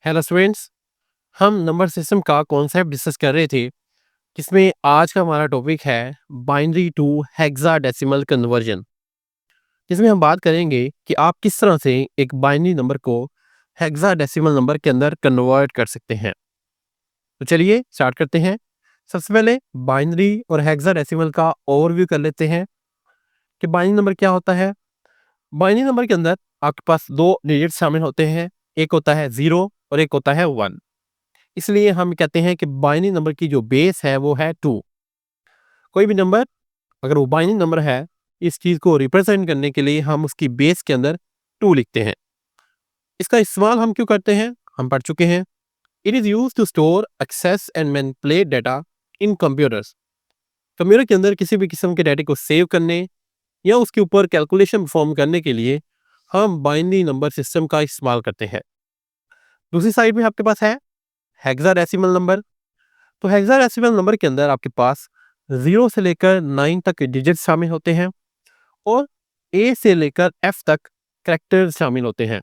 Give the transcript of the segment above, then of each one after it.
Hello students. हम number system का concept discuss कर रहे थे, जिसमें आज का हमारा टॉपिक है बाइनरी टू हेक्साडेसिमल कन्वर्जन। जिसमें हम बात करेंगे कि आप किस तरह से एक बाइनरी नंबर को हेक्साडेसिमल नंबर के अंदर कन्वर्ट कर सकते हैं। तो चलिए स्टार्ट करते हैं। सबसे पहले बाइनरी और हेक्साडेसिमल का ओवरव्यू कर लेते हैं कि बाइनरी नंबर क्या होता है। बाइनरी नंबर के अंदर आपके पास दो डिजिट शामिल होते हैं, एक होता है 0 और एक होता है 1। इसलिए हम कहते हैं कि बाइनरी नंबर की जो बेस है वो है 2। कोई भी नंबर अगर वो बाइनरी नंबर है, इस चीज को रिप्रेजेंट करने के लिए हम उसकी बेस के अंदर 2 लिखते हैं। इसका इस्तेमाल हम क्यों करते हैं, हम पढ़ चुके हैं। It is use to store, access and manipulate data in computers. Computer के अंदर किसी भी किस्म के डाटा को सेव करने या उसके ऊपर कैलकुलेशन परफॉर्म करने के लिए हम बाइनरी नंबर सिस्टम का इस्तेमाल करते हैं। दूसरी साइड में आपके पास है हेक्साडेसिमल नंबर। तो हेक्साडेसिमल नंबर के अंदर आपके पास 0 से लेकर 9 तक डिजिट शामिल होते हैं और ए से लेकर एफ तक कैरेक्टर्स शामिल होते हैं।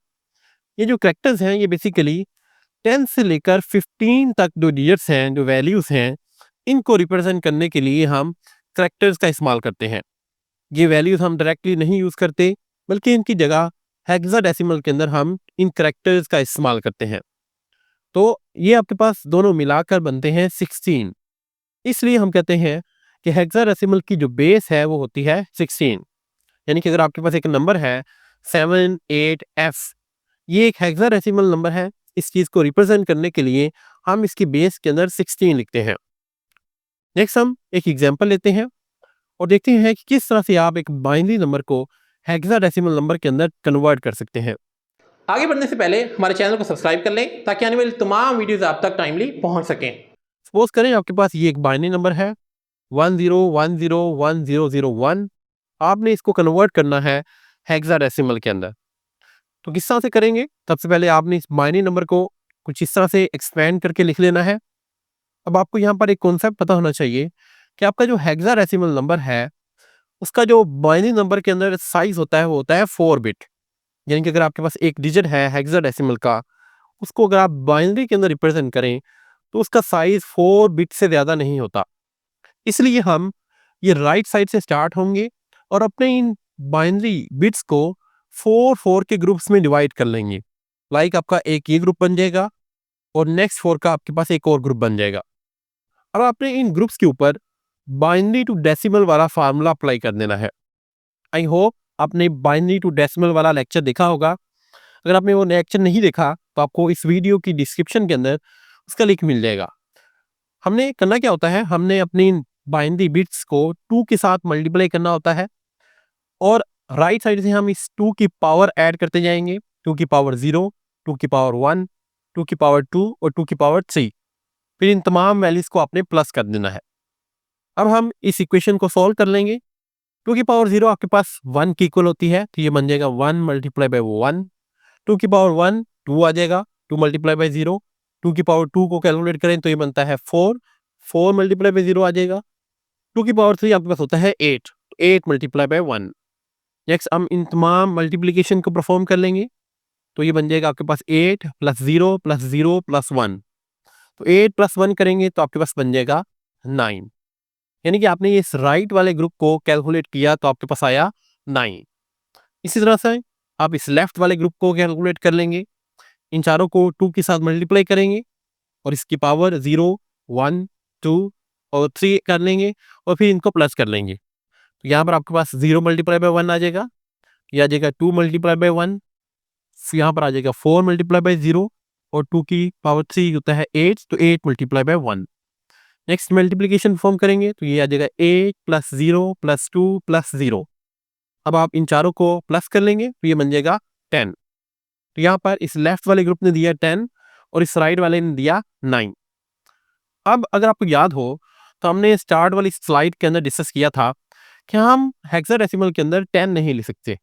ये जो कैरेक्टर्स हैं ये बेसिकली 10 से लेकर 15 तक जो डिजिट्स हैं, जो वैल्यूज हैं, इनको रिप्रेजेंट करने के लिए हम कैरेक्टर्स का इस्तेमाल करते हैं। ये वैल्यूज हम डायरेक्टली नहीं यूज करते, बल्कि इनकी जगह हेक्साडेसिमल के अंदर हम इन कैरेक्टर्स का इस्तेमाल करते हैं। तो ये आपके पास दोनों मिलाकर बनते हैं 16। इसलिए हम कहते हैं कि हेक्साडेसिमल की जो बेस है वो होती है 16। यानी कि अगर आपके पास एक नंबर है 78F, ये एक हेक्साडेसिमल नंबर है। इस चीज को रिप्रेजेंट करने के लिए हम इसकी बेस के अंदर 16 लिखते हैं। नेक्स्ट हम एक एग्जांपल लेते हैं और देखते हैं कि किस तरह से आप एक बाइनरी नंबर को हेक्साडेसिमल नंबर के अंदर कन्वर्ट कर सकते हैं। आगे बढ़ने से पहले हमारे चैनल को सब्सक्राइब कर लें ताकि आने वाली तमाम वीडियोस आप तक टाइमली पहुंच सकें। सपोज करें आपके पास ये एक बाइनरी नंबर है 10101001। आपने इसको कन्वर्ट करना है हेक्साडेसिमल के अंदर। तो किस तरह से करेंगे? सबसे पहले आपने इस बाइनरी नंबर को कुछ इस तरह से एक्सपेंड करके लिख लेना है। अब आपको यहाँ पर एक कॉन्सेप्ट पता होना चाहिए कि आपका जो हेक्साडेसिमल नंबर है, उसका जो बाइनरी नंबर के अंदर साइज होता है वो होता है 4 बिट। यानी कि अगर आपके पास एक डिजिट है हेक्साडेसिमल का, उसको अगर आप बाइनरी के अंदर रिप्रेजेंट करें तो उसका साइज 4 बिट से ज्यादा नहीं होता। इसलिए हम ये राइट साइड से स्टार्ट होंगे और अपने इन बाइनरी बिट्स को 4 के ग्रुप्स में डिवाइड कर लेंगे। लाइक आपका एक ये ग्रुप बन जाएगा और नेक्स्ट 4 का आपके पास एक और ग्रुप बन जाएगा। अब आपने इन ग्रुप्स के ऊपर बाइनरी टू डेसिमल वाला फार्मूला अप्लाई कर देना है। आई होप आपने बाइनरी टू डेसिमल वाला लेक्चर देखा होगा। अगर आपने वो लेक्चर नहीं देखा तो आपको इस वीडियो की डिस्क्रिप्शन के अंदर उसका लिंक मिल जाएगा। हमने करना क्या होता है, हमने अपनी बाइनरी बिट्स को 2 के साथ मल्टीप्लाई करना होता है और राइट साइड से हम इस 2 की पावर ऐड करते जाएंगे। 2 की पावर 0, 2 की पावर 1, 2 की पावर 2 और 2 की पावर 3। फिर इन तमाम वैल्यूज को आपने प्लस कर देना है। अब हम इस इक्वेशन को सॉल्व कर लेंगे। 2 की पावर 0 आपके पास 1 की इक्वल होती है, तो ये बन जाएगा 1 मल्टीप्लाई बाय 1। 2 की पावर 1 2 आ जाएगा, 2 मल्टीप्लाई बाय 0। 2 की पावर 2 को कैलकुलेट करें तो ये बनता है 4। 4 मल्टीप्लाई बाय 0 आ जाएगा। 2 की पावर 3 आपके पास होता है 8। 8 मल्टीप्लाई बाय 1। नेक्स्ट हम इन तमाम मल्टीप्लिकेशन को परफॉर्म कर लेंगे तो ये बन जाएगा आपके पास 8 प्लस 0 प्लस 0 प्लस 1। तो 8 प्लस 1 करेंगे तो आपके पास बन जाएगा 9। यानी कि आपने इस राइट वाले ग्रुप को कैलकुलेट किया तो आपके पास आया 9। इसी तरह से आप इस लेफ्ट वाले ग्रुप को कैलकुलेट कर लेंगे। इन चारों को 2 के साथ मल्टीप्लाई करेंगे और इसकी पावर 0, 1, 2 और 3 कर लेंगे और फिर इनको प्लस कर लेंगे। तो यहाँ पर आपके पास 0 मल्टीप्लाई बाय 1 आ जाएगा, यह आ जाएगा 2 मल्टीप्लाई बाय 1, यहाँ पर आ जाएगा 4 मल्टीप्लाई बाय 0 और 2 की पावर 3 होता है 8, तो 8 multiply by 1। Next multiplication form करेंगे तो ये आ जाएगा 8 प्लस 0 प्लस 2 प्लस 0। अब आप इन चारों को प्लस कर लेंगे तो ये बन जाएगा 10। तो यहाँ पर इस लेफ्ट वाले ग्रुप ने दिया 10 और इस राइट वाले ने दिया 9। अब अगर आपको याद हो तो हमने स्टार्ट वाली स्लाइड के अंदर डिस्कस किया था कि हम हेक्साडेसिमल के अंदर 10 नहीं लिख सकते,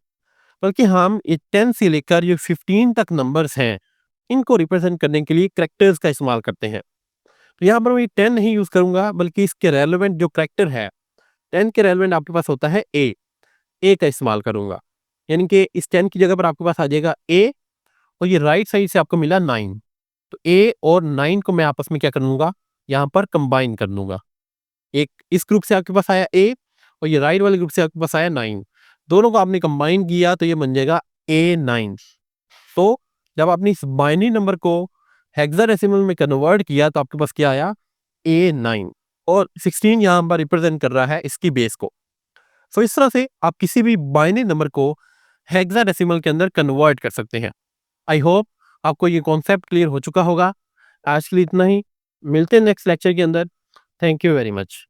बल्कि हम ये 10 से लेकर ये 15 तक नंबर्स हैं, इनको रिप्रेजेंट करने के लिए कैरेक्टर्स का इस्तेमाल करते हैं। तो यहाँ पर मैं 10 नहीं यूज करूंगा, बल्कि इसके रेलेवेंट जो कैरेक्टर है 10 के रेलेवेंट आपके पास होता है ए का इस्तेमाल करूंगा। यानी कि इस 10 की जगह पर आपके पास आ जाएगा ए और ये राइट साइड से आपको मिला 9। तो ए और 9 को मैं आपस में क्या कर लूंगा, यहाँ पर कंबाइन कर लूंगा। एक इस ग्रुप से आपके पास आया ए और ये राइट वाले ग्रुप से आपके पास आया 9, दोनों को आपने कंबाइन किया तो ये बन जाएगा A9। तो जब आपने इस बाइनरी नंबर को हेक्साडेसिमल में कन्वर्ट किया तो आपके पास क्या आया, A9, और 16 यहाँ पर रिप्रेजेंट कर रहा है इसकी बेस को। तो इस तरह से आप किसी भी बाइनरी नंबर को हेक्साडेसिमल के अंदर कन्वर्ट कर सकते हैं। आई होप आपको ये कॉन्सेप्ट क्लियर हो चुका होगा। आज के लिए इतना ही, मिलते हैं नेक्स्ट लेक्चर के अंदर। Thank you very much.